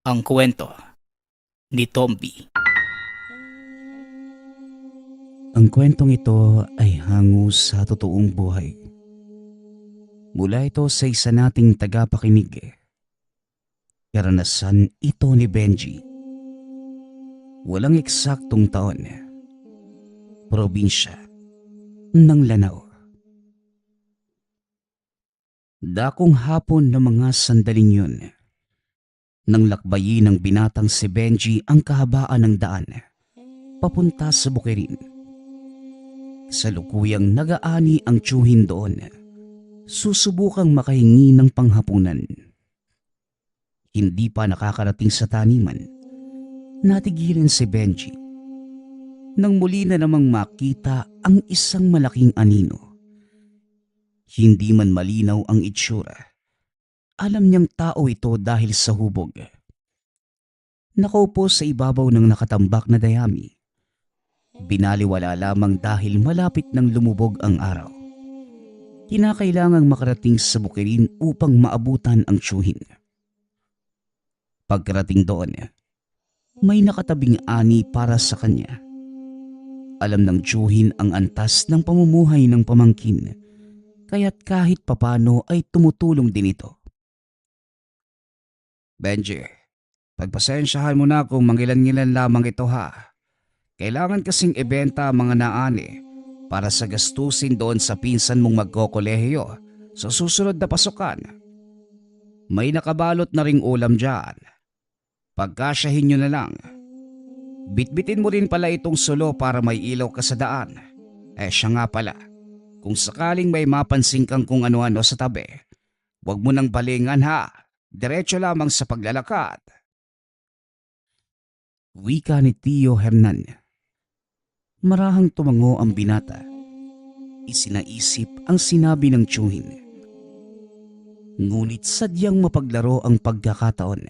Ang kwento ni Tomby. Ang kwentong ito ay hango sa totoong buhay. Mula ito sa isa nating tagapakinig. Karanasan ito ni Benji. Walang eksaktong taon. Probinsya ng Lanao. Dakong hapon ng mga sandaling yun. Nang lakbayin ng binatang si Benji ang kahabaan ng daan papunta sa Bukirin. Salukuyang nagaani ang tiyuhin doon. Susubukang makahingi ng panghapunan. Hindi pa nakakarating sa taniman, natigilan si Benji. Nang muli na namang makita ang isang malaking anino. Hindi man malinaw ang itsura. Alam niyang tao ito dahil sa hubog. Nakaupo sa ibabaw ng nakatambak na dayami. Binaliwala lamang dahil malapit nang lumubog ang araw. Kinakailangang makarating sa Bukirin upang maabutan ang tiyuhin. Pagkarating doon, may nakatabing ani para sa kanya. Alam ng tiyuhin ang antas ng pamumuhay ng pamangkin, kaya't kahit papano ay tumutulong din ito. Benji, pagpasensyahan mo na kung mangilan-ngilan lamang ito ha. Kailangan kasing ibenta ang mga naani para sa gastusin doon sa pinsan mong magkokolehiyo sa susunod na pasukan. May nakabalot na ring ulam dyan. Pagkasyahin nyo na lang. Bitbitin mo rin pala itong sulo para may ilaw ka sa daan. Siya nga pala, kung sakaling may mapansin kang kung ano-ano sa tabi, huwag mo nang balingan ha. Diretso lamang sa paglalakad. Wika ni Tio Hernan. Marahang tumango ang binata. Isinaisip ang sinabi ng tiyuhin. Ngunit sadyang mapaglaro ang pagkakataon.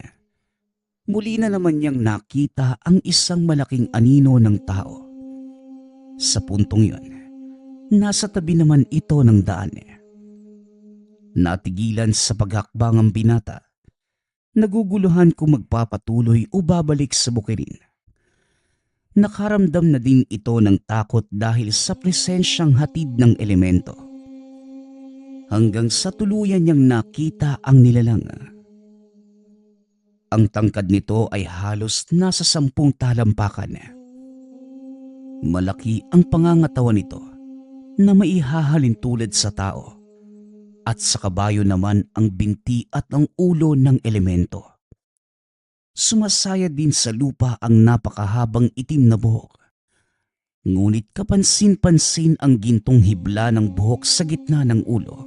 Muli na naman niyang nakita ang isang malaking anino ng tao. Sa puntong yun, nasa tabi naman ito ng daan. Natigilan sa paghakbang ang binata. Naguguluhan kung magpapatuloy o babalik sa Bukirin. Nakaramdam na din ito ng takot dahil sa presensyang hatid ng elemento. Hanggang sa tuluyan niyang nakita ang nilalang. Ang tangkad nito ay halos nasa 10 talampakan. Malaki ang pangangatawan nito na maihahalin tulad sa tao. At sa kabayo naman ang binti at ang ulo ng elemento. Sumasaya din sa lupa ang napakahabang itim na buhok. Ngunit kapansin-pansin ang gintong hibla ng buhok sa gitna ng ulo.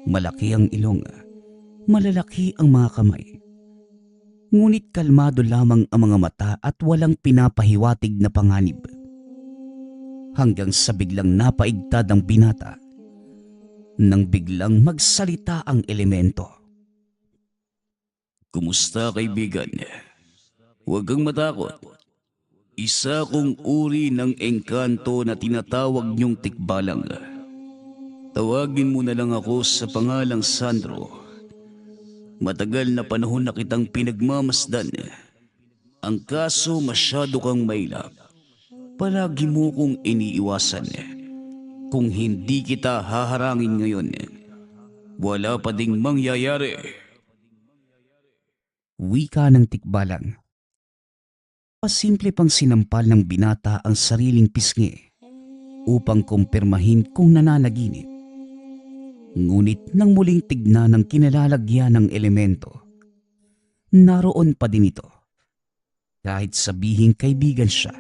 Malaki ang ilong, malalaki ang mga kamay. Ngunit kalmado lamang ang mga mata at walang pinapahiwatig na panganib. Hanggang sa biglang napaigtad ang binata. Nang biglang magsalita ang elemento. Kumusta kaibigan? Huwag kang matakot. Isa kong uri ng engkanto na tinatawag niyong tikbalang. Tawagin mo na lang ako sa pangalang Sandro. Matagal na panahon na kitang pinagmamasdan. Ang kaso masyado kang mailap. Palagi mo kong iniiwasan. Kung hindi kita haharangin ngayon, wala pa ding mangyayari. Wika ng tikbalang. Pasimple pang sinampal ng binata ang sariling pisngi upang kumpirmahin kung nananaginip. Ngunit nang muling tignan ng kinalalagyan ng elemento, naroon pa din ito. Kahit sabihing kaibigan siya,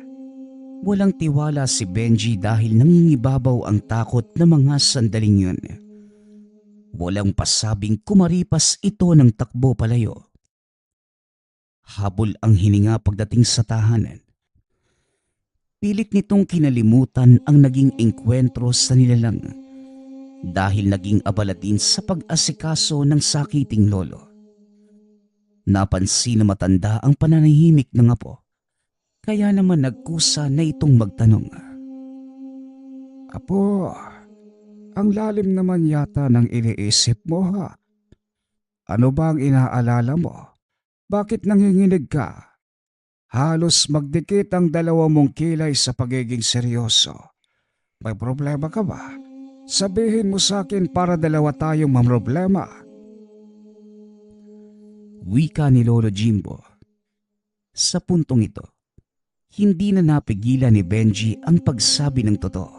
walang tiwala si Benji dahil nangingibabaw ang takot ng mga sandaling yun. Walang pasabing kumaripas ito ng takbo palayo. Habol ang hininga pagdating sa tahanan. Pilit nitong kinalimutan ang naging engkwentro sa nilalang dahil naging abala din sa pag-asikaso ng sakiting lolo. Napansin na matanda ang pananahimik ng apo, kaya naman nagkusa na itong magtanong. Apo, ang lalim naman yata ng iniisip mo ha. Ano ba ang inaalala mo? Bakit nanginginig ka? Halos magdikit ang dalawa mong kilay sa pagiging seryoso. May problema ka ba? Sabihin mo sa akin para dalawa tayong mamroblema. Wika ni Lolo Jimbo. Sa puntong ito, hindi na napigilan ni Benji ang pagsabi ng totoo.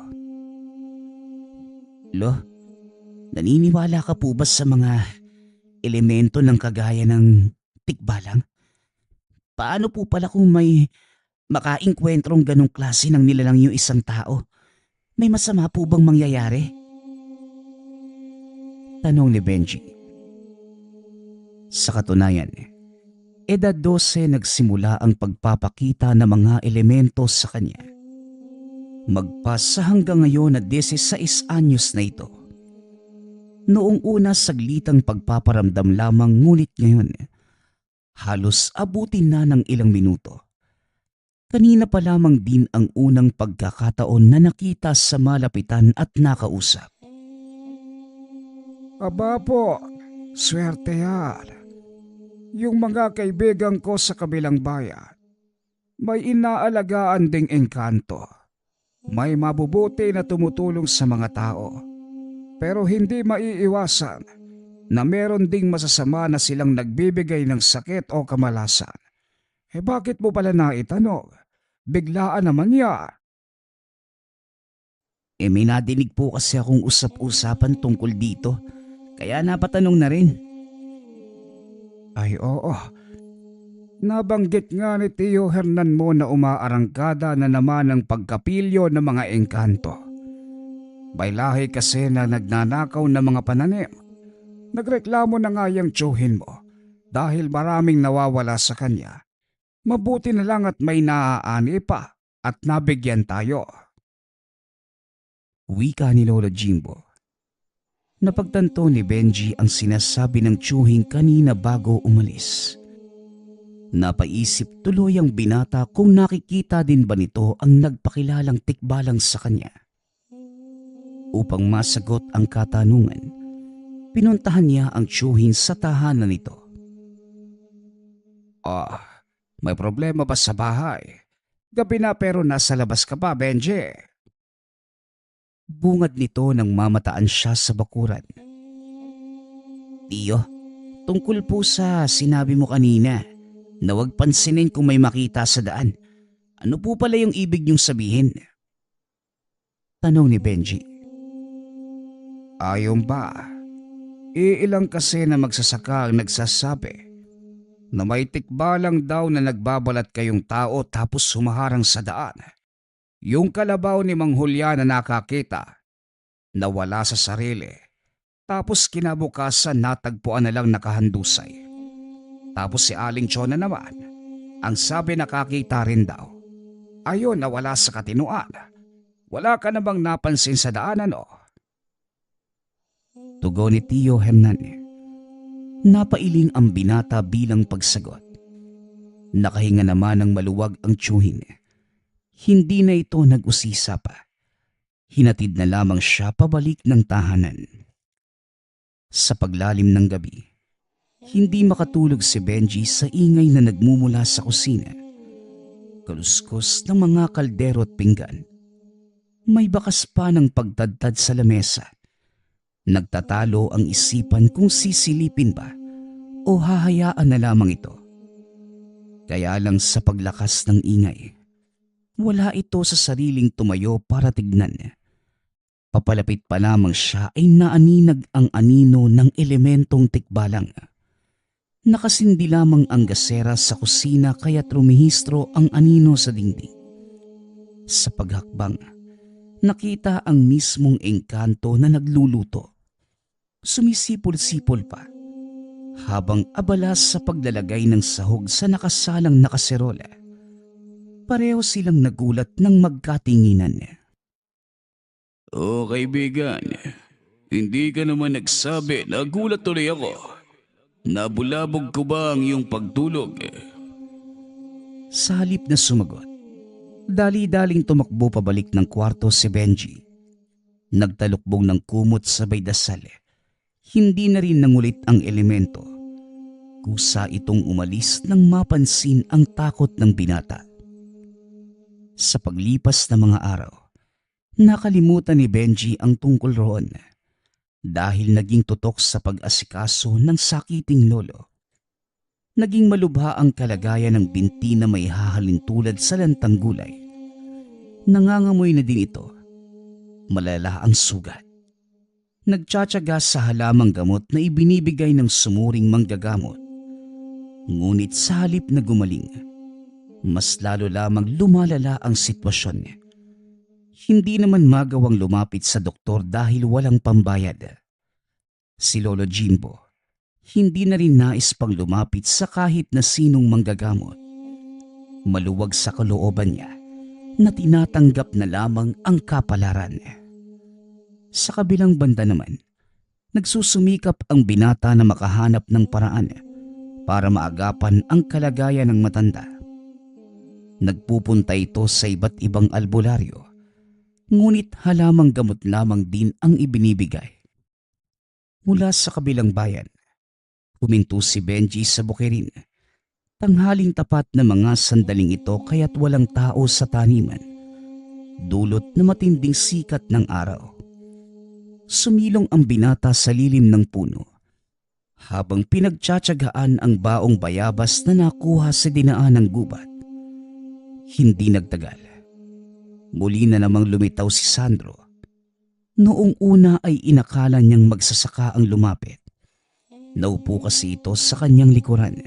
Lo, naniniwala ka po ba sa mga elemento ng kagaya ng tikbalang? Paano po pala kung may makaingkwentrong ganong klase ng nilalang yung isang tao? May masama po bang mangyayari? Tanong ni Benji. Sa katunayan, edad 12 nagsimula ang pagpapakita ng mga elemento sa kanya. Magpasa hanggang ngayon na 16 anyos na ito. Noong una saglitang pagpaparamdam lamang ngunit ngayon, halos abutin na ng ilang minuto. Kanina pa lamang din ang unang pagkakataon na nakita sa malapitan at nakausap. Aba po, swerte yan. Yung mga kaibigan ko sa kabilang bayan, may inaalagaan ding engkanto. May mabubuti na tumutulong sa mga tao. Pero hindi maiiwasan na meron ding masasama na silang nagbibigay ng sakit o kamalasan. Bakit mo pala naitanong? Biglaan naman yan. May nadinig po kasi akong usap-usapan tungkol dito, kaya napatanong na rin. Ay oo. Nabanggit nga ni Tio Hernan mo na umaarangkada na naman ang pagkapilyo ng mga engkanto. May lahi kasi na nagnanakaw ng mga pananim. Nagreklamo na nga yung tiyuhin mo dahil maraming nawawala sa kanya. Mabuti na lang at may naaani pa at nabigyan tayo. Wika ni Lolo Jimbo. Napagtanto ni Benji ang sinasabi ng tiyuhin kanina bago umalis. Napaisip tuloy ang binata kung nakikita din ba nito ang nagpakilalang tikbalang sa kanya. Upang masagot ang katanungan, pinuntahan niya ang tiyuhin sa tahanan nito. May problema ba sa bahay? Gabi na pero nasa labas ka pa, Benji. Bungad nito nang mamataan siya sa bakuran. Tiyo, tungkol po sa sinabi mo kanina na huwag pansinin kung may makita sa daan. Ano po pala yung ibig niyong sabihin? Tanong ni Benji. Ayon ba? Iilang kasi na magsasaka ang nagsasabi na may tikbalang daw na nagbabalat kayong tao tapos humaharang sa daan. Yung kalabaw ni Mang Julian na nakakita, nawala sa sarili, tapos kinabukasan natagpuan na lang nakahandusay. Tapos si Aling Chona naman, ang sabi nakakita rin daw. Ayon, nawala sa katinuan. Wala ka na bang napansin sa daanan o? Tugon ni Tio Hernan. Napailing ang binata bilang pagsagot. Nakahinga naman ng maluwag ang tiyuhin. Hindi na ito nag-usisa pa. Hinatid na lamang siya pabalik ng tahanan. Sa paglalim ng gabi, hindi makatulog si Benji sa ingay na nagmumula sa kusina. Kaluskos ng mga kaldero at pinggan. May bakas pa ng pagtadtad sa lamesa. Nagtatalo ang isipan kung sisilipin ba o hahayaan na lamang ito. Kaya lang sa paglakas ng ingay, wala ito sa sariling tumayo para tignan. Papalapit pa lamang siya ay naaninag ang anino ng elementong tikbalang. Nakasindi lamang ang gasera sa kusina kaya't rumihistro ang anino sa dingding. Sa paghakbang, nakita ang mismong engkanto na nagluluto. Sumisipol-sipol pa habang abala sa paglalagay ng sahog sa nakasalang na kaserola. Pareho silang nagulat ng magkatinginan. Oh kaibigan, hindi ka naman nagsabi, nagulat tuloy ako. Nabulabog ko ba ang iyong pagtulog? Sa halip na sumagot, dali-daling tumakbo pabalik ng kwarto si Benji. Nagtalukbong ng kumot sabay dasal. Hindi na rin nangulit ang elemento. Kusa itong umalis nang mapansin ang takot ng binata. Sa paglipas ng mga araw, nakalimutan ni Benji ang tungkol roon dahil naging tutok sa pag-asikaso ng sakiting lolo. Naging malubha ang kalagayan ng binti na may hahalintulad sa lantang gulay. Nangangamoy na din ito. Malala ang sugat. Nagtsatsaga sa halamang gamot na ibinibigay ng sumuring manggagamot. Ngunit sa halip na gumaling, mas lalo lamang lumalala ang sitwasyon. Hindi naman magawang lumapit sa doktor dahil walang pambayad. Si Lolo Jimbo, hindi na rin nais pang lumapit sa kahit na sinong manggagamot. Maluwag sa kalooban niya na tinatanggap na lamang ang kapalaran. Sa kabilang banda naman, nagsusumikap ang binata na makahanap ng paraan para maagapan ang kalagayan ng matanda. Nagpupunta ito sa iba't ibang albularyo, ngunit halamang gamot lamang din ang ibinibigay. Mula sa kabilang bayan, huminto si Benji sa bukirin. Tanghaling tapat na mga sandaling ito kaya't walang tao sa taniman, dulot na matinding sikat ng araw. Sumilong ang binata sa lilim ng puno habang pinagtsatsagaan ang baong bayabas na nakuha sa dinaan ng gubat. Hindi nagtagal, muli na namang lumitaw si Sandro. Noong una ay inakala niyang magsasaka ang lumapit. Naupo kasi ito sa kanyang likuran.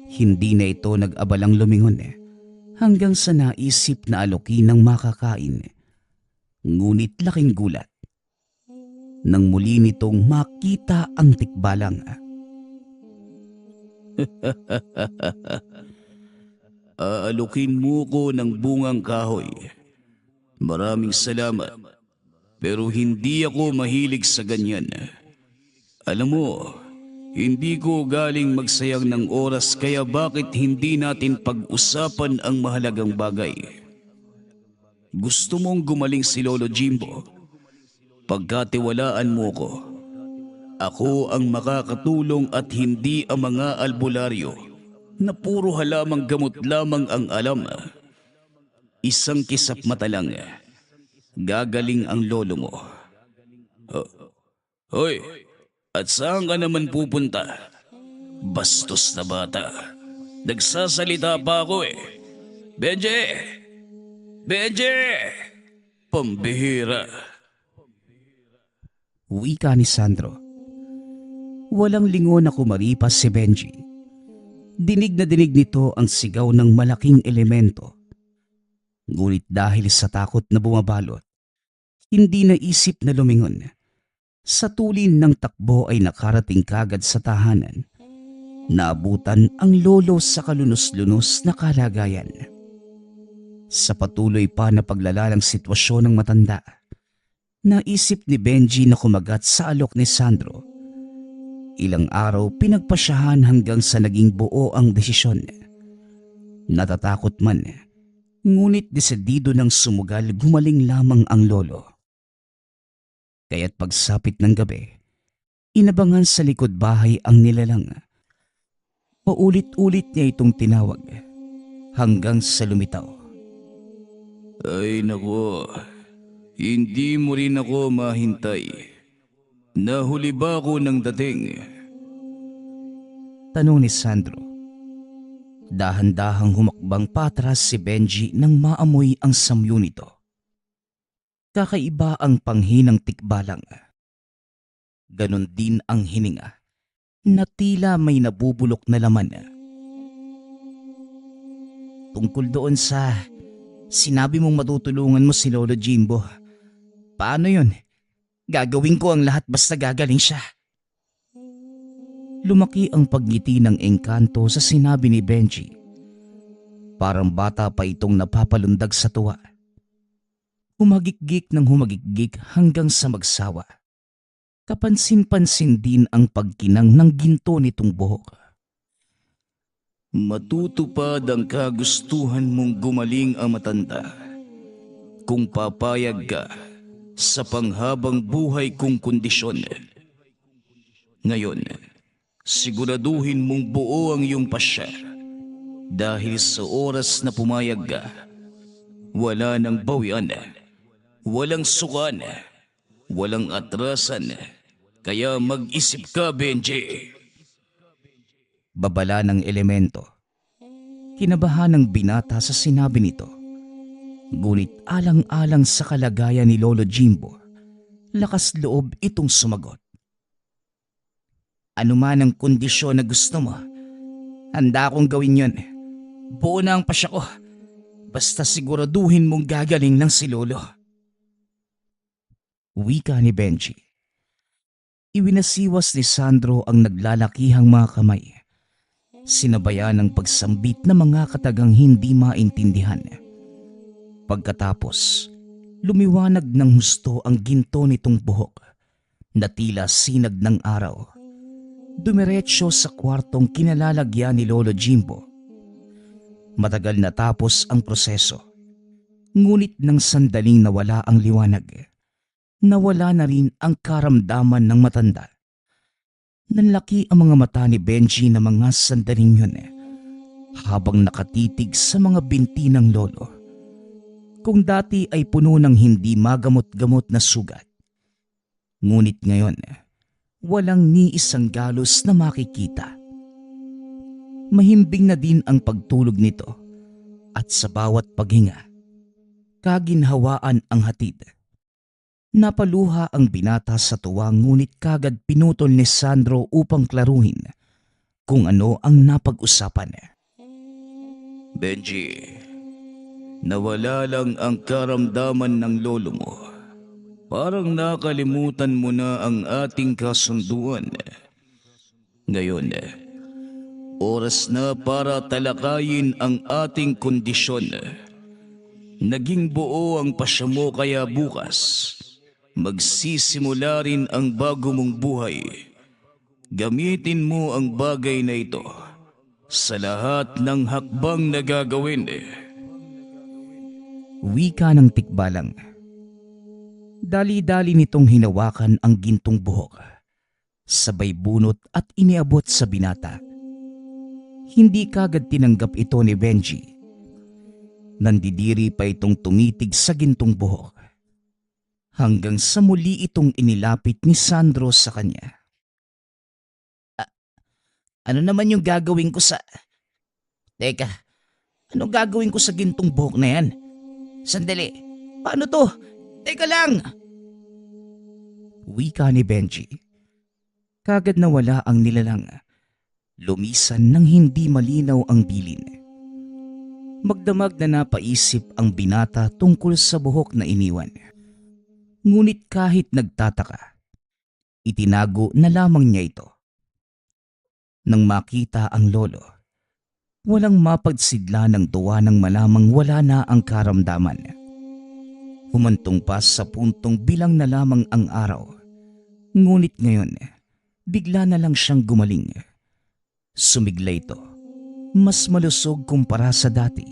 Hindi na ito nag-abalang lumingon hanggang sa naisip na alokin ng makakain. Ngunit laking gulat nang muli nitong makita ang tikbalang. Aalukin mo ko ng bungang kahoy. Maraming salamat. Pero hindi ako mahilig sa ganyan. Alam mo, hindi ko galing magsayang ng oras kaya bakit hindi natin pag-usapan ang mahalagang bagay? Gusto mong gumaling si Lolo Jimbo? Pagkatiwalaan mo ko. Ako ang makakatulong at hindi ang mga albularyo na puro halamang gamot lamang ang alam. Isang kisap mata lang, gagaling ang lolo mo. Hoy, at saan ka naman pupunta? Bastos na bata. Nagsasalita pa ako Benji! Benji! Pambihira. Wika ni Sandro. Walang lingon na kumaripas si Benji. Dinig na dinig nito ang sigaw ng malaking elemento. Ngunit dahil sa takot na bumabalot, hindi naisip na lumingon. Sa tulin ng takbo ay nakarating kagad sa tahanan. Naabutan ang lolo sa kalunos-lunos na kalagayan. Sa patuloy pa na paglalalang sitwasyon ng matanda, naisip ni Benji na kumagat sa alok ni Sandro. Ilang araw pinagpasyahan hanggang sa naging buo ang desisyon. Natatakot man, ngunit desidido ng sumugal gumaling lamang ang lolo. Kaya't pagsapit ng gabi, inabangan sa likod bahay ang nilalang. Paulit-ulit niya itong tinawag hanggang sa lumitaw. Ay nako, hindi mo rin ako mahintay. Nahuli ba ako ng dating? Tanong ni Sandro. Dahan-dahang humakbang patras si Benji nang maamoy ang samyo nito. Kakaiba ang panghinang tikbalang. Ganon din ang hininga na tila may nabubulok na laman. Tungkol doon sa sinabi mong matutulungan mo si Lolo Jimbo, paano yun? Gagawin ko ang lahat basta gagaling siya. Lumaki ang pagngiti ng engkanto sa sinabi ni Benji. Parang bata pa itong napapalundag sa tuwa. Humagikgik ng humagikgik hanggang sa magsawa. Kapansin-pansin din ang pagkinang ng ginto nitong buhok. Matutupad ang kagustuhan mong gumaling ang matanda kung papayag ka sa panghabang buhay kong kondisyon. Ngayon, siguraduhin mong buo ang iyong pasya. Dahil sa oras na pumayag ka, wala nang bawian, walang sukan, walang atrasan. Kaya mag-isip ka, Benji. Babala ng elemento. Kinabahan ng binata sa sinabi nito. Ngunit alang-alang sa kalagayan ni Lolo Jimbo, lakas loob itong sumagot. Ano man ang kondisyon na gusto mo, handa akong gawin yun. Buo na ang pasya ko. Basta siguraduhin mong gagaling ng si Lolo. Wika ni Benji. Iwinasiwas ni Sandro ang naglalakihang mga kamay. Sinabayan ng pagsambit na mga katagang hindi maintindihan. Pagkatapos, lumiwanag ng husto ang ginto nitong buhok na tila sinag ng araw. Dumiretso sa kwartong kinalalagyan ni Lolo Jimbo. Matagal na tapos ang proseso. Ngunit nang sandaling nawala ang liwanag, nawala na rin ang karamdaman ng matanda. Nanlaki ang mga mata ni Benji na mga sandaling yun habang nakatitig sa mga binti ng lolo. Kung dati ay puno ng hindi magamot-gamot na sugat, ngunit ngayon walang ni isang galos na makikita. Mahimbing na din ang pagtulog nito at sa bawat paghinga, kaginhawaan ang hatid. Napaluha ang binata sa tuwa ngunit kagad pinutol ni Sandro upang klaruhin kung ano ang napag-usapan. Benji, nawala lang ang karamdaman ng lolo mo. Parang nakalimutan mo na ang ating kasunduan. Ngayon, oras na para talakayin ang ating kondisyon. Naging buo ang pasya mo kaya bukas, magsisimula rin ang bago mong buhay. Gamitin mo ang bagay na ito sa lahat ng hakbang na gagawin. Wika ng tikbalang. Dali-dali nitong hinawakan ang gintong buhok. Sabay bunot at iniabot sa binata. Hindi kagad tinanggap ito ni Benji. Nandidiri pa itong tumitig sa gintong buhok. Hanggang sa muli itong inilapit ni Sandro sa kanya. Ano naman yung gagawin ko sa... Teka, ano gagawin ko sa gintong buhok na yan? Sandali, paano to? Teka lang! Wika ni Benji. Kagad nawala ang nilalang. Lumisan ng hindi malinaw ang bilin. Magdamag na napaisip ang binata tungkol sa buhok na iniwan. Ngunit kahit nagtataka, itinago na lamang niya ito. Nang makita ang lolo, walang mapagsidla ng tuwa nang malamang wala na ang karamdaman. Humantong pa sa puntong bilang na lamang ang araw. Ngunit ngayon, bigla na lang siyang gumaling. Sumigla ito, mas malusog kumpara sa dati.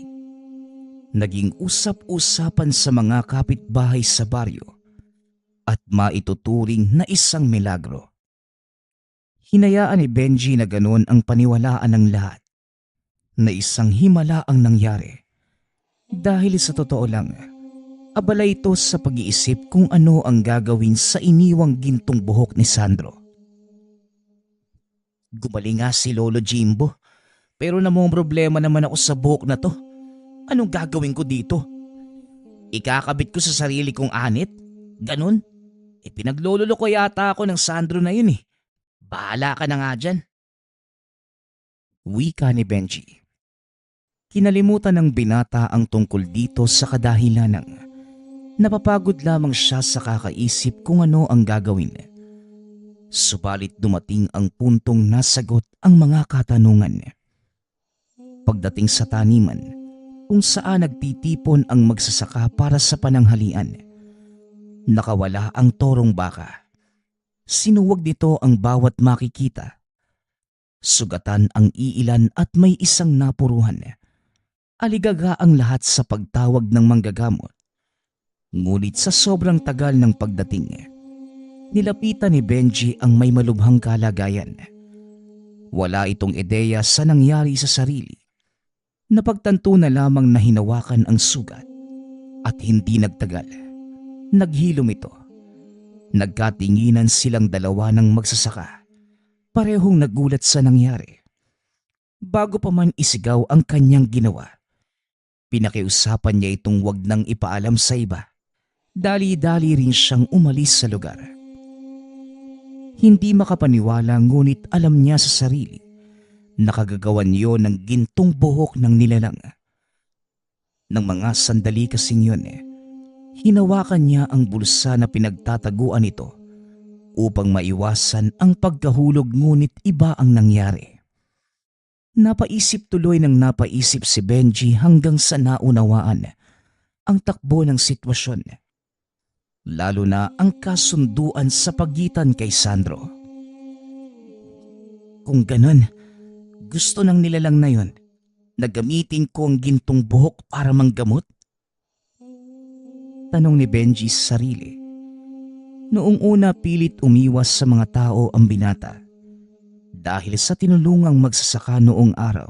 Naging usap-usapan sa mga kapitbahay sa baryo at maituturing na isang milagro. Hinayaan ni Benji na ganon ang paniwalaan ng lahat, na isang himala ang nangyari. Dahil sa totoo lang, abala ito sa pag-iisip kung ano ang gagawin sa iniwang gintong buhok ni Sandro. Gumaling nga si Lolo Jimbo, pero namang problema naman ako sa buhok na to. Anong gagawin ko dito? Ikakabit ko sa sarili kong anit? Ganon? Pinaglololo ko yata ako ng Sandro na yun eh. Bahala ka na nga dyan. Wika ni Benji. Kinalimutan ng binata ang tungkol dito sa kadahilanang napapagod lamang siya sa kakaisip kung ano ang gagawin. Subalit dumating ang puntong nasagot ang mga katanungan. Pagdating sa taniman, kung saan nagtitipon ang magsasaka para sa pananghalian, nakawala ang torong baka. Sinuwag nito ang bawat makikita. Sugatan ang iilan at may isang napuruhan. Aligaga ang lahat sa pagtawag ng manggagamot. Ngunit sa sobrang tagal ng pagdating, nilapitan ni Benji ang may malubhang kalagayan. Wala itong ideya sa nangyari sa sarili. Napagtanto na lamang na hinawakan ang sugat at hindi nagtagal. Naghilom ito. Nagkatinginan silang dalawa ng magsasaka. Parehong nagulat sa nangyari. Bago pa man isigaw ang kanyang ginawa, pinakiusapan niya itong wag nang ipaalam sa iba. Dali-dali rin siyang umalis sa lugar. Hindi makapaniwala ngunit alam niya sa sarili na kagagawan niyo ng gintong buhok ng nilalang. Nang mga sandali kasing yun, hinawakan niya ang bulsa na pinagtataguan nito upang maiwasan ang pagkahulog ngunit iba ang nangyari. Napaisip tuloy ng napaisip si Benji hanggang sa naunawaan ang takbo ng sitwasyon. Lalo na ang kasunduan sa pagitan kay Sandro. Kung ganon, gusto ng nilalang na yon na gamitin ko ang gintong buhok para manggamot? Tanong ni Benji sa sarili. Noong una pilit umiwas sa mga tao ang binata dahil sa tinulungang magsasaka noong araw.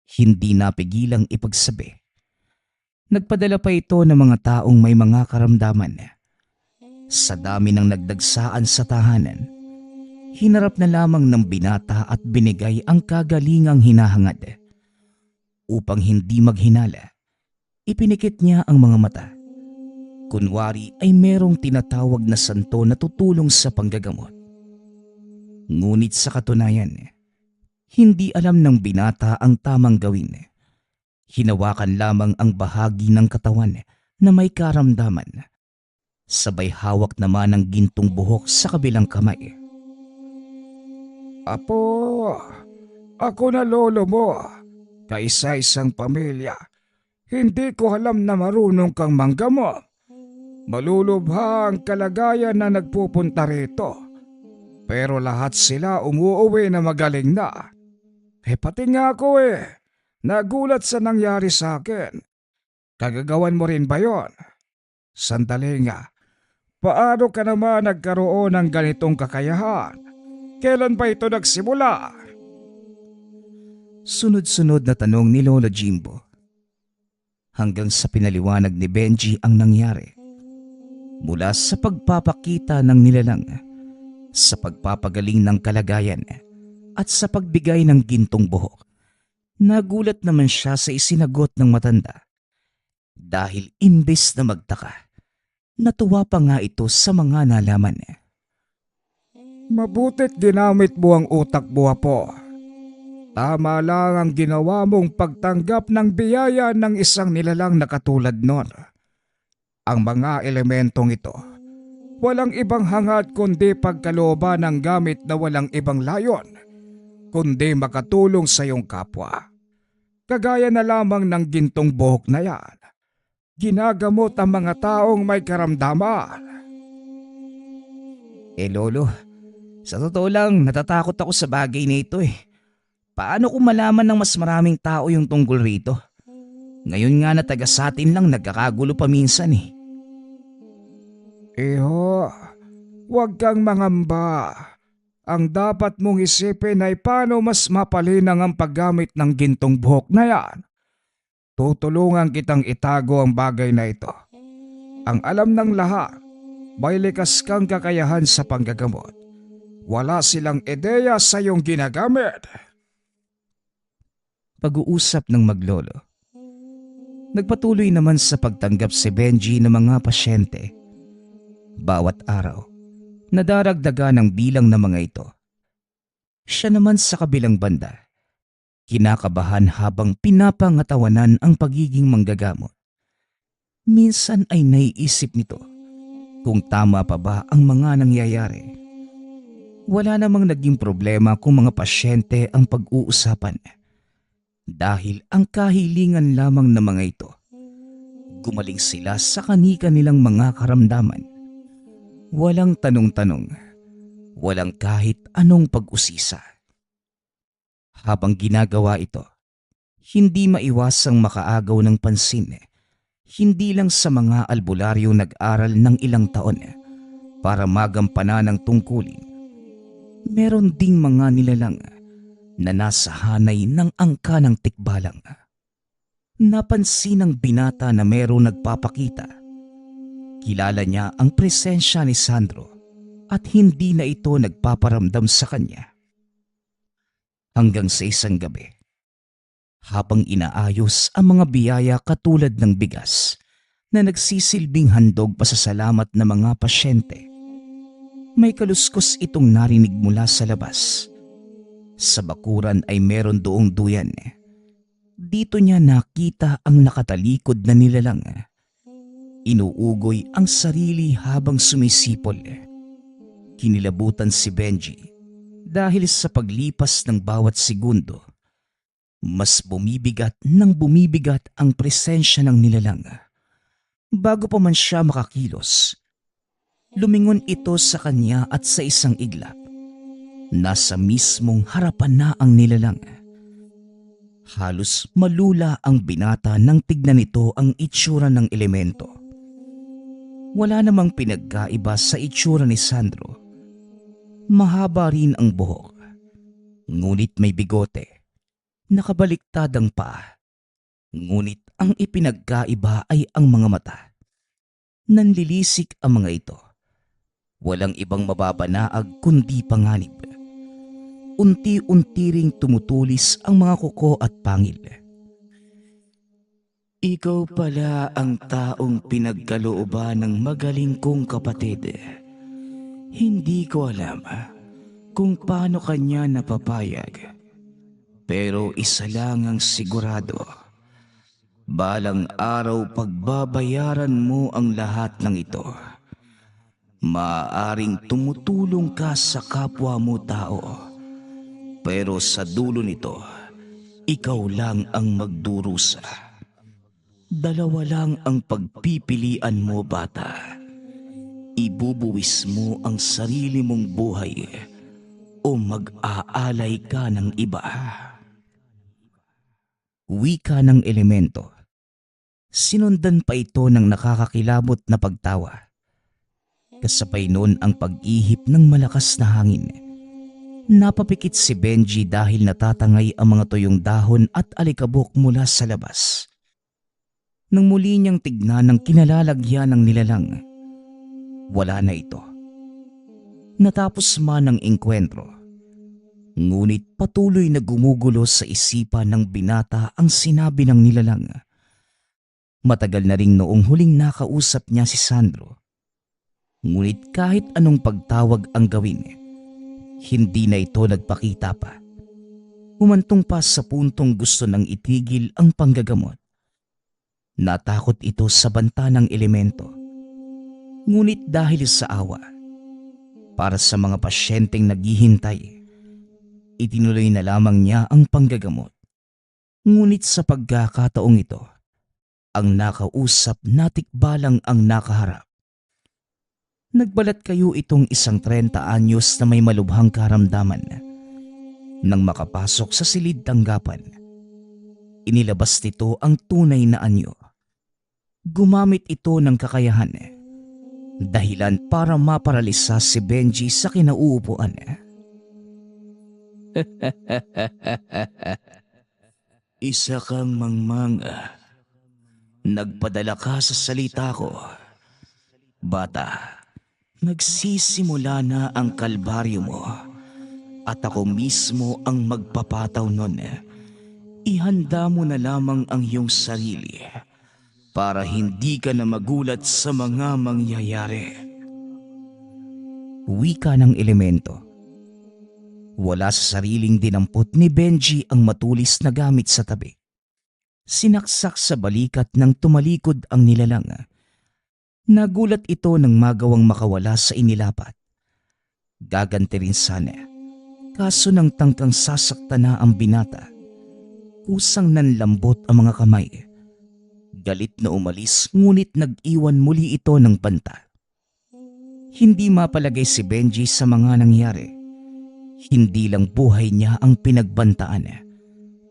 Hindi napigilang ipagsabi. Nagpadala pa ito ng mga taong may mga karamdaman. Sa dami ng nagdagsaan sa tahanan, hinarap na lamang ng binata at binigay ang kagalingang hinahangad. Upang hindi maghinala, ipinikit niya ang mga mata. Kunwari ay merong tinatawag na santo na tutulong sa panggagamot. Ngunit sa katunayan, hindi alam ng binata ang tamang gawin. Hinawakan lamang ang bahagi ng katawan na may karamdaman. Sabay hawak naman ang gintong buhok sa kabilang kamay. Apo, ako na lolo mo. Kaisa-isang pamilya. Hindi ko alam na marunong kang manggamot. Malulubha ang kalagayan na nagpupunta rito. Pero lahat sila umuuwi na magaling na. Pati nga ako nagulat sa nangyari sa akin. Kagagawan mo rin ba yon? Sandali nga. Paano ka naman nagkaroon ng ganitong kakayahan? Kailan ba ito nagsimula? Sunod-sunod na tanong ni Lolo Jimbo. Hanggang sa pinaliwanag ni Benji ang nangyari. Mula sa pagpapakita ng nilalang, sa pagpapagaling ng kalagayan, at sa pagbigay ng gintong buhok. Nagulat naman siya sa isinagot ng matanda. Dahil imbes na magtaka, natuwa pa nga ito sa mga nalaman. Mabutit ginamit mo ang utak mo, Apo. Tama lang ang ginawa mong pagtanggap ng biyaya ng isang nilalang na katulad nun. Ang mga elementong ito, walang ibang hangad kundi pagkalooban ng gamit na walang ibang layon, kundi makatulong sa iyong kapwa. Kagaya na lamang ng gintong buhok na yan, ginagamot ang mga taong may karamdaman. Lolo, sa totoo lang natatakot ako sa bagay na ito. Paano kung malaman ng mas maraming tao yung tungkol rito? Ngayon nga na taga sa atin lang nagkakagulo pa minsan. Iho, huwag kang mangamba. Ang dapat mong isipin ay paano mas mapalinang ang paggamit ng gintong buhok na yan. Tutulungan kitang itago ang bagay na ito. Ang alam ng lahat, may likas kang kakayahan sa panggagamot. Wala silang ideya sa iyong ginagamit. Pag-uusap ng maglolo. Nagpatuloy naman sa pagtanggap si Benji ng mga pasyente. Bawat araw, nadaragdagan ang bilang ng mga ito. Siya naman sa kabilang banda, kinakabahan habang pinapangatawanan ang pagiging manggagamot. Minsan ay naiisip nito kung tama pa ba ang mga nangyayari. Wala namang naging problema kung mga pasyente ang pag-uusapan. Dahil ang kahilingan lamang ng mga ito, gumaling sila sa kani-kanilang mga karamdaman. Walang tanong-tanong, walang kahit anong pag-usisa. Habang ginagawa ito, hindi maiwasang makaagaw ng pansin, hindi lang sa mga albularyo nag-aral ng ilang taon para magampanan ng tungkulin. Meron ding mga nilalang na nasa hanay ng angka ng tikbalang. Napansin ng binata na merong nagpapakita. Kilala niya ang presensya ni Sandro at hindi na ito nagpaparamdam sa kanya. Hanggang sa isang gabi, habang inaayos ang mga biyaya katulad ng bigas na nagsisilbing handog pasasalamat ng mga pasyente, may kaluskos itong narinig mula sa labas. Sa bakuran ay meron doong duyan. Dito niya nakita ang nakatalikod na nilalang. Inuugoy ang sarili habang sumisipol. Kinilabutan si Benji dahil sa paglipas ng bawat segundo, mas bumibigat ang presensya ng nilalang. Bago pa man siya makakilos, lumingon ito sa kanya at sa isang iglap, nasa mismong harapan na ang nilalang. Halos malula ang binata nang tignan nito ang itsura ng elemento. Wala namang pinagkaiba sa itsura ni Sandro. Mahaba rin ang buhok, ngunit may bigote. Nakabaliktad ang paa, ngunit ang ipinagkaiba ay ang mga mata. Nanlilisik ang mga ito. Walang ibang mababanaag kundi panganib. Unti-unti ring tumutulis ang mga kuko at pangil. Ikaw pala ang taong pinagkalooban ng magaling kong kapatid. Hindi ko alam kung paano kanya napapayag. Pero isa lang ang sigurado. Balang araw pagbabayaran mo ang lahat ng ito. Maaaring tumutulong ka sa kapwa mo tao. Pero sa dulo nito, ikaw lang ang magdurusa. Dalawa lang ang pagpipilian mo, bata. Ibubuwis mo ang sarili mong buhay o mag-aalay ka ng iba. Wika ng elemento. Sinundan pa ito ng nakakakilabot na pagtawa. Kasabay noon ang pag-ihip ng malakas na hangin. Napapikit si Benji dahil natatangay ang mga tuyong dahon at alikabok mula sa labas. Nang muli niyang tignan ang kinalalagyan ng nilalang, wala na ito. Natapos man ang engkwentro, ngunit patuloy na gumugulo sa isipan ng binata ang sinabi ng nilalang. Matagal na ring noong huling nakausap niya si Sandro. Ngunit kahit anong pagtawag ang gawin, hindi na ito nagpakita pa. Humantong pa sa puntong gusto nang itigil ang panggagamot. Natakot ito sa banta ng elemento. Ngunit dahil sa awa, para sa mga pasyenteng naghihintay, itinuloy na lamang niya ang panggagamot. Ngunit sa pagkakataong ito, ang nakausap na tikbalang ang nakaharap. Nagbalat kayo itong isang 30 anyos na may malubhang karamdaman. Nang makapasok sa silid tanggapan, inilabas nito ang tunay na anyo. Gumamit ito ng kakayahan, dahilan para maparalisa si Benji sa kinauupuan. Isa kang mangmanga. Nagpadala ka sa salita ko. Bata, nagsisimula na ang kalbaryo mo at ako mismo ang magpapataw nun. Ihanda mo na lamang ang iyong sarili para hindi ka na magulat sa mga mangyayari. Wika ng elemento. Wala sa sariling dinampot ni Benji ang matulis na gamit sa tabi. Sinaksak sa balikat nang tumalikod ang nilalang. Nagulat ito nang magawang makawala sa inilapat. Gaganti rin sana, kaso nang tangkang sasakta na ang binata, kusang nanlambot ang mga kamay. Galit na umalis ngunit nag-iwan muli ito ng banta. Hindi mapalagay si Benji sa mga nangyari. Hindi lang buhay niya ang pinagbantaan,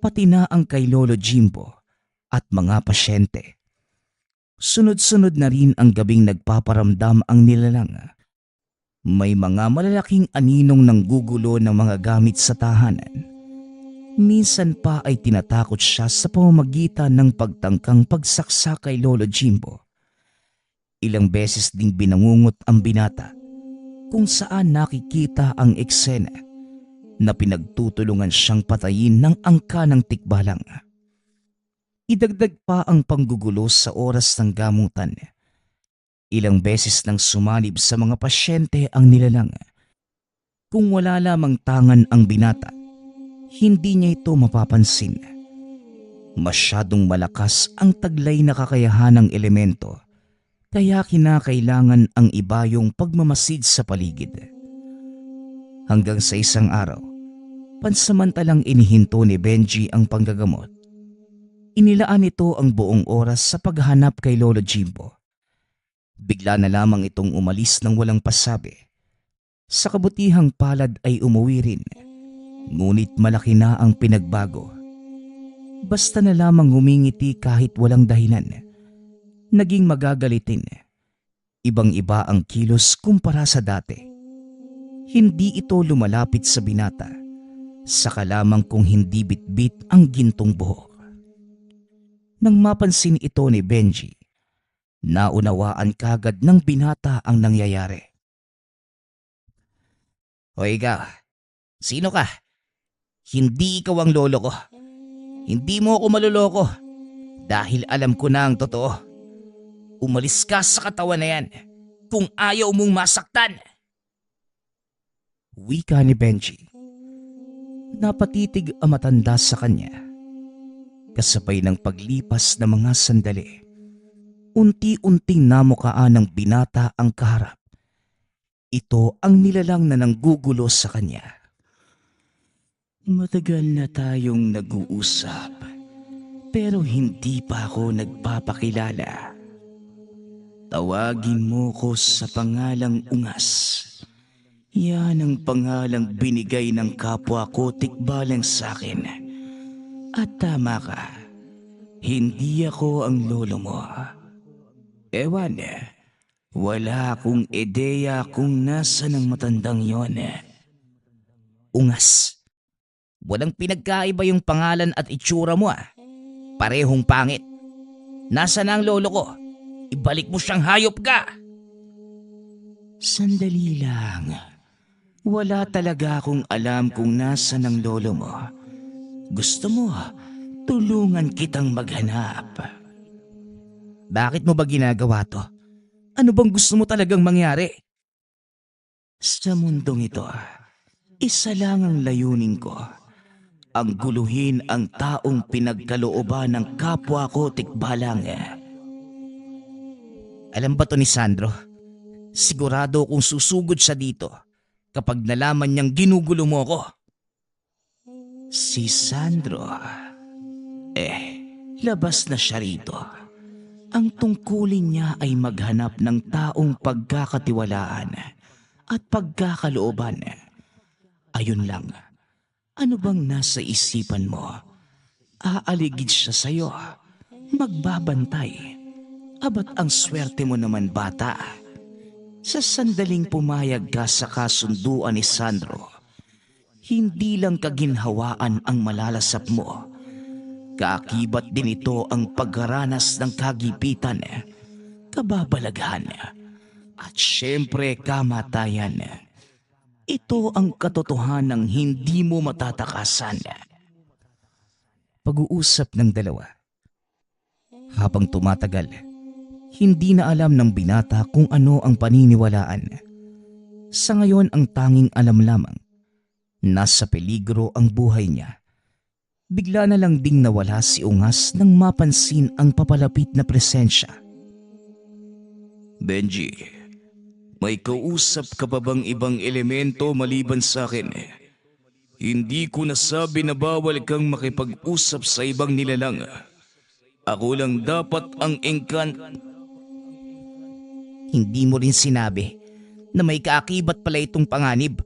pati na ang kay Lolo Jimbo at mga pasyente. Sunod-sunod na rin ang gabing nagpaparamdam ang nilalang. May mga malalaking aninong nanggugulo ng mga gamit sa tahanan. Minsan pa ay tinatakot siya sa pamamagitan ng pagtangkang pagsaksak kay Lolo Jimbo. Ilang beses ding binangungot ang binata kung saan nakikita ang eksena na pinagtutulungan siyang patayin ng angka ng tikbalang. Idagdag pa ang panggugulo sa oras ng gamutan. Ilang beses nang sumalib sa mga pasyente ang nilalang. Kung wala lamang tangan ang binata, hindi niya ito mapapansin. Masyadong malakas ang taglay na kakayahan ng elemento, kaya kinakailangan ang ibayong pagmamasid sa paligid. Hanggang sa isang araw, pansamantalang inihinto ni Benji ang panggagamot. Inilaan ito ang buong oras sa paghanap kay Lolo Jimbo. Bigla na lamang itong umalis ng walang pasabi. Sa kabutihang palad ay umuwi rin, ngunit malaki na ang pinagbago. Basta na lamang humingiti kahit walang dahilan. Naging magagalitin. Ibang-iba ang kilos kumpara sa dati. Hindi ito lumalapit sa binata, saka lamang kung hindi bitbit ang gintong buhok. Nang mapansin ito ni Benji, naunawaan kagad ng binata ang nangyayari. "O ikaw, sino ka? Hindi ikaw ang lolo ko. Hindi mo ako maluloko dahil alam ko na ang totoo. Umalis ka sa katawan na yan kung ayaw mong masaktan." Wika ni Benji. Napatitig ang matanda sa kanya. Kasabay ng paglipas ng mga sandali, unti-unting namukaan ng binata ang kaharap. Ito ang nilalang na nanggugulo sa kanya. "Matagal na tayong nag-uusap, pero hindi pa ako nagpapakilala. Tawagin mo ko sa pangalang Ungas. Yan ang pangalang binigay ng kapwa ko tikbalang sa akin. At tama ka, hindi ako ang lolo mo. Ewan, wala akong ideya kung nasa ng matandang yon." "Ungas, walang pinagkaiba yung pangalan at itsura mo ah. Parehong pangit. Nasa na ang lolo ko? Ibalik mo siyang hayop ka." "Sandali lang. Wala talaga akong alam kung nasa ng lolo mo. Gusto mo, tulungan kitang maghanap." "Bakit mo ba ginagawa to? Ano bang gusto mo talagang mangyari?" "Sa mundong ito, isa lang ang layunin ko. Ang guluhin ang taong pinagkalooban ng kapwa ko tikbalang." "Alam ba to ni Sandro? Sigurado kung susugod siya dito kapag nalaman niyang ginugulo mo ko." "Si Sandro? Labas na siya rito. Ang tungkulin niya ay maghanap ng taong pagkakatiwalaan at pagkakalooban. Ayun lang. Ano bang nasa isipan mo? Aaligid siya sa'yo. Magbabantay. Abat ang swerte mo naman, bata. Sa sandaling pumayag ka sa kasunduan ni Sandro, hindi lang kaginhawaan ang malalasap mo. Kaakibat din ito ang pagharanas ng kagipitan, kababalaghan, at syempre kamatayan. Ito ang katotohanang hindi mo matatakasan." Pag-uusap ng dalawa. Habang tumatagal, hindi na alam ng binata kung ano ang paniniwalaan. Sa ngayon ang tanging alam lamang, nasa peligro ang buhay niya. Bigla na lang ding nawala si Ungas nang mapansin ang papalapit na presensya. "Benji, may kausap ka pa bang ibang elemento maliban sa akin? Hindi ko nasabi na bawal kang makipag-usap sa ibang nilalang. Ako lang dapat ang Hindi mo rin sinabi na may kaakibat pala itong panganib.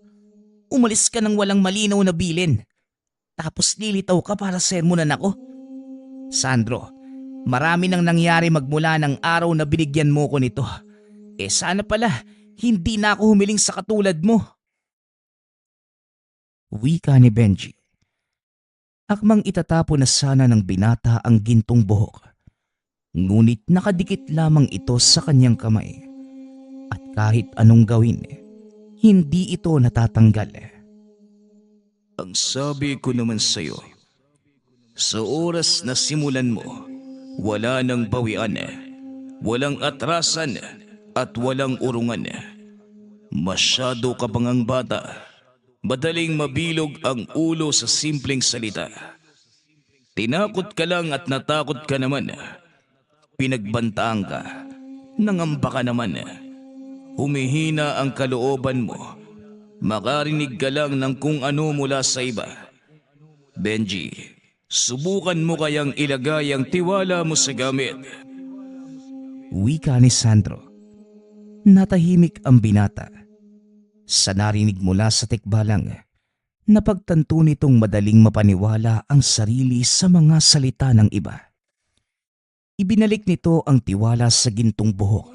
Umalis ka ng walang malinaw na bilin. Tapos lilitaw ka para sermonan ako. Sandro, marami nang nangyari magmula ng araw na binigyan mo ko nito. Sana pala, hindi na ako humiling sa katulad mo." Wika ni Benji. Akmang itatapo na sana ng binata ang gintong buhok. Ngunit nakadikit lamang ito sa kanyang kamay. At kahit anong gawin, hindi ito natatanggal. Ang sabi ko naman sa'yo, sa oras na simulan mo, wala nang bawian, walang atrasan at walang urungan. Masyado ka pang ang bata. Madaling mabilog ang ulo sa simpleng salita. Tinakot ka lang at natakot ka naman. Pinagbantaan ka. Nangamba ka naman. Humihina ang kalooban mo. Makarinig ka lang ng kung ano mula sa iba. Benji, subukan mo kayang ilagay ang tiwala mo sa gamit. Wika ni Sandro. Natahimik ang binata. Sa narinig mula sa tikbalang, napagtanto nitong madaling mapaniwala ang sarili sa mga salita ng iba. Ibinalik nito ang tiwala sa gintong buhok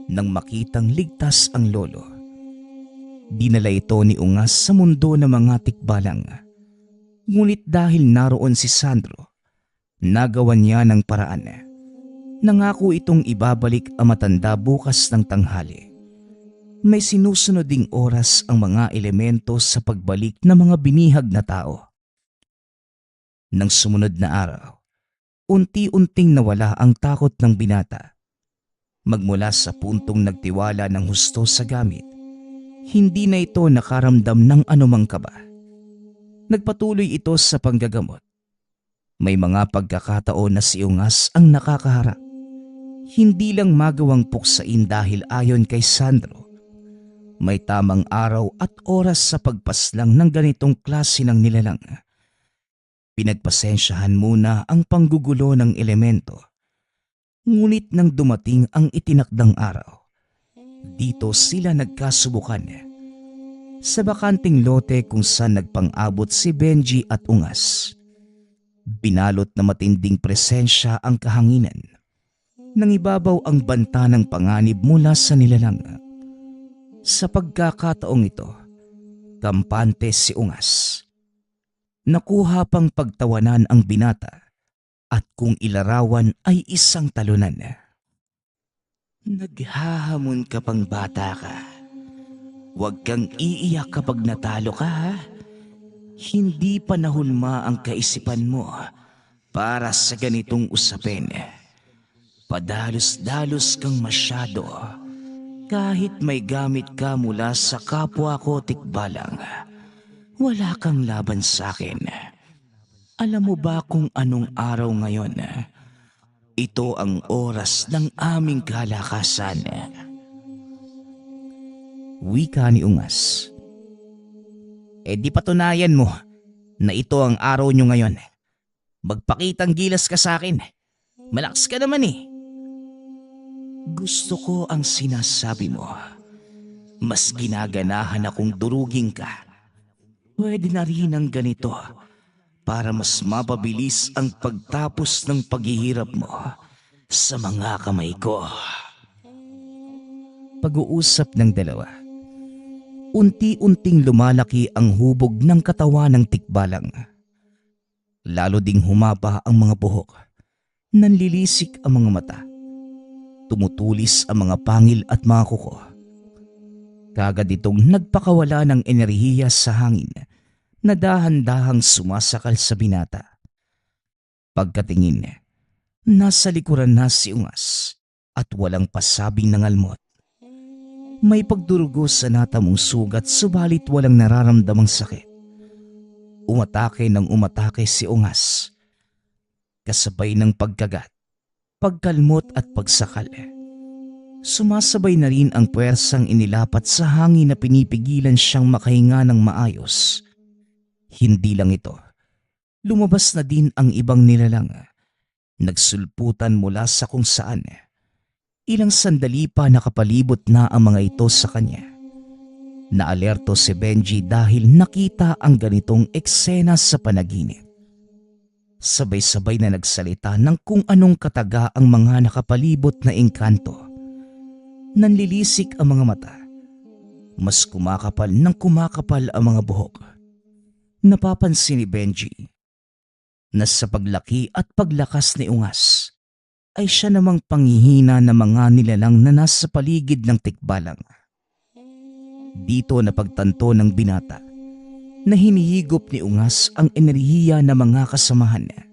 nang makitang ligtas ang lolo. Dinala ito ni Ungas sa mundo ng mga tikbalang. Ngunit dahil naroon si Sandro, nagawan niya ng paraan. Nangako itong ibabalik ang matanda bukas ng tanghali. May sinusunod ding oras ang mga elemento sa pagbalik ng mga binihag na tao. Nang sumunod na araw, unti-unting nawala ang takot ng binata. Magmula sa puntong nagtiwala ng husto sa gamit, hindi na ito nakaramdam ng anumang kaba. Nagpatuloy ito sa panggagamot. May mga pagkakataon na si Ungas ang nakakaharap. Hindi lang magawang puksain dahil ayon kay Sandro, may tamang araw at oras sa pagpaslang ng ganitong klase ng nilalang. Pinagpasensyahan muna ang panggugulo ng elemento. Ngunit nang dumating ang itinakdang araw, dito sila nagkasubukan. Sa bakanting lote kung saan nagpang-abot si Benji at Ungas. Binalot na matinding presensya ang kahanginan. Nangibabaw ang banta ng panganib mula sa nilalang. Sa pagkakataong ito, kampante si Ungas. Nakuha pang pagtawanan ang binata at kung ilarawan ay isang talunan. Naghahamon ka pang bata ka. Huwag kang iiyak kapag natalo ka, ha? Hindi panahon ang kaisipan mo para sa ganitong usapin. Padalos-dalos kang masyado. Kahit may gamit ka mula sa kapwa ko tikbalang, wala kang laban sa akin. Alam mo ba kung anong araw ngayon? Ito ang oras ng aming kalakasan. Wika ni Ungas. Di patunayan mo na ito ang araw nyo ngayon. Magpakitang gilas ka sa akin. Malakas ka naman eh. Gusto ko ang sinasabi mo. Mas ginaganahan akong durugin ka. Pwede na rin ang ganito para mas mapabilis ang pagtapos ng paghihirap mo sa mga kamay ko. Pag-uusap ng dalawa. Unti-unting lumalaki ang hubog ng katawan ng tikbalang. Lalo ding humaba ang mga buhok. Nanlilisik ang mga mata. Tumutulis ang mga pangil at mga kuko. Kagad itong nagpakawala ng enerhiya sa hangin na dahan-dahang sumasakal sa binata. Pagkatingin, nasa likuran na si Ungas at walang pasabing nangalmot. May pagdurugo sa natamong sugat subalit walang nararamdamang sakit. Umatake ng umatake si Ungas. Kasabay ng pagkagat, pagkalmot at pagsakal. Sumasabay na rin ang puwersang inilapat sa hangin na pinipigilan siyang makahinga ng maayos. Hindi lang ito. Lumabas na din ang ibang nilalang. Nagsulputan mula sa kung saan. Ilang sandali pa nakapalibot na ang mga ito sa kanya. Naalerto si Benji dahil nakita ang ganitong eksena sa panaginip. Sabay-sabay na nagsalita ng kung anong kataga ang mga nakapalibot na engkanto. Nanlilisik ang mga mata. Mas kumakapal ng kumakapal ang mga buhok. Napapansin ni Benji na sa paglaki at paglakas ni Ungas ay siya namang panghihina ng mga nilalang na nasa paligid ng tikbalang. Dito napagtanto ng binata na hinihigop ni Ungas ang enerhiya ng mga kasamahan niya.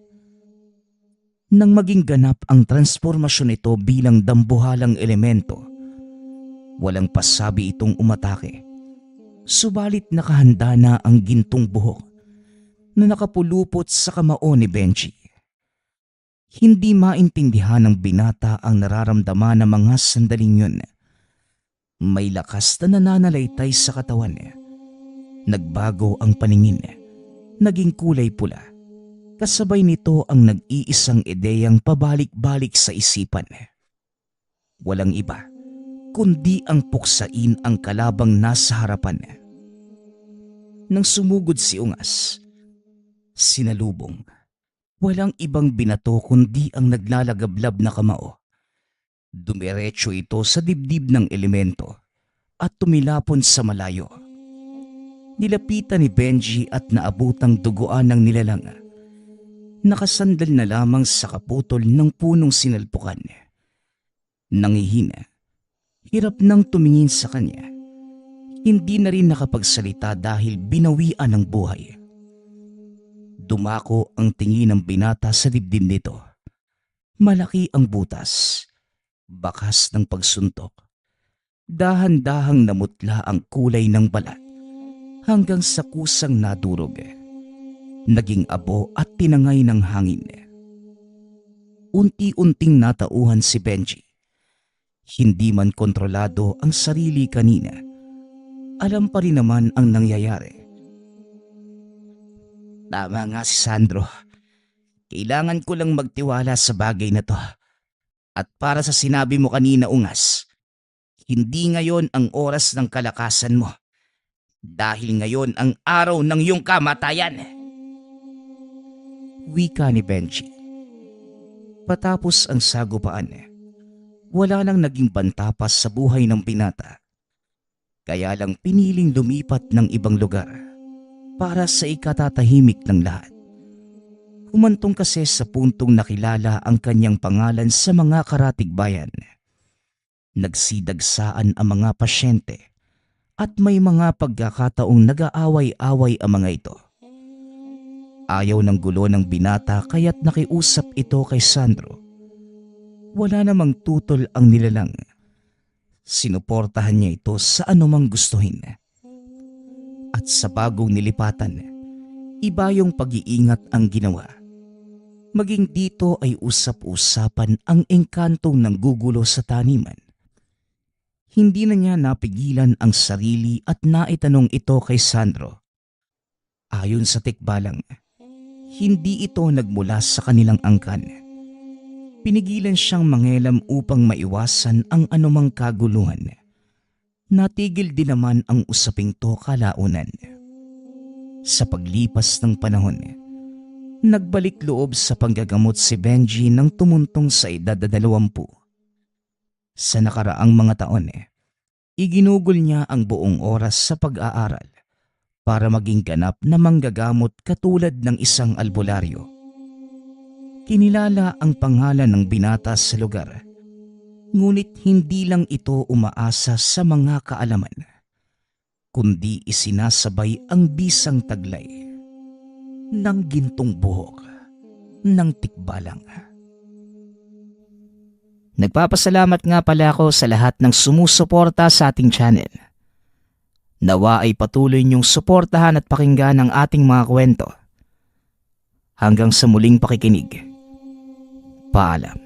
Nang maging ganap ang transformasyon nito bilang dambuhalang elemento, walang pasabi itong umatake. Subalit nakahanda na ang gintong buhok na nakapulupot sa kamao ni Benji. Hindi maintindihan ng binata ang nararamdaman ng mga sandaling yun. May lakas na nananalaytay sa katawan niya. Nagbago ang paningin niya. Naging kulay pula. Kasabay nito ang nag-iisang ideyang pabalik-balik sa isipan. Walang iba, kundi ang puksain ang kalabang nasa harapan. Nang sumugod si Ungas, sinalubong. Walang ibang binato kundi ang naglalagablab na kamao. Dumiretso ito sa dibdib ng elemento at tumilapon sa malayo. Nilapitan ni Benji at naabutang duguan ng nilalang. Nakasandal na lamang sa kaputol ng punong sinalpukan. Nangihina, hirap nang tumingin sa kanya. Hindi na rin nakapagsalita dahil binawian ng buhay. Dumako ang tingin ng binata sa dibdib nito. Malaki ang butas, bakas ng pagsuntok. Dahan-dahang namutla ang kulay ng balat hanggang sa kusang nadurog. Naging abo at tinangay ng hangin. Unti-unting natauhan si Benji. Hindi man kontrolado ang sarili kanina, alam pa rin naman ang nangyayari. Tama nga si Sandro. Kailangan ko lang magtiwala sa bagay na to. At para sa sinabi mo kanina, Ungas, hindi ngayon ang oras ng kalakasan mo. Dahil ngayon ang araw ng iyong kamatayan. Wika ni Benji. Patapos ang sagupaan, wala nang naging bantapas sa buhay ng binata. Kaya lang piniling lumipat ng ibang lugar para sa ikatatahimik ng lahat. Humantong kasi sa puntong nakilala ang kanyang pangalan sa mga karatigbayan. Nagsidagsaan ang mga pasyente at may mga pagkakataong nag-aaway-away ang mga ito. Ayaw ng gulo ng binata kaya't nakiusap ito kay Sandro. Wala namang tutol ang nilalang. Sinuportahan niya ito sa anumang gustuhin. At sa bagong nilipatan, iba yung pag-iingat ang ginawa. Maging dito ay usap-usapan ang engkantong nanggugulo sa taniman. Hindi na niya napigilan ang sarili at naitanong ito kay Sandro. Ayon sa tikbalang, hindi ito nagmula sa kanilang angkan. Pinigilan siyang mangelam upang maiwasan ang anumang kaguluhan. Natigil din naman ang usaping to kalaunan. Sa paglipas ng panahon, nagbalik loob sa panggagamot si Benji nang tumuntong sa edad na 20. Sa nakaraang mga taon, iginugol niya ang buong oras sa pag-aaral para maging ganap na manggagamot katulad ng isang albularyo. Kinilala ang pangalan ng binata sa lugar, ngunit hindi lang ito umaasa sa mga kaalaman, kundi isinasabay ang bisang taglay ng gintong buhok ng tikbalang. Nagpapasalamat nga pala ako sa lahat ng sumusuporta sa ating channel. Nawa ay patuloy niyong suportahan at pakinggan ang ating mga kwento. Hanggang sa muling pakikinig. Paalam.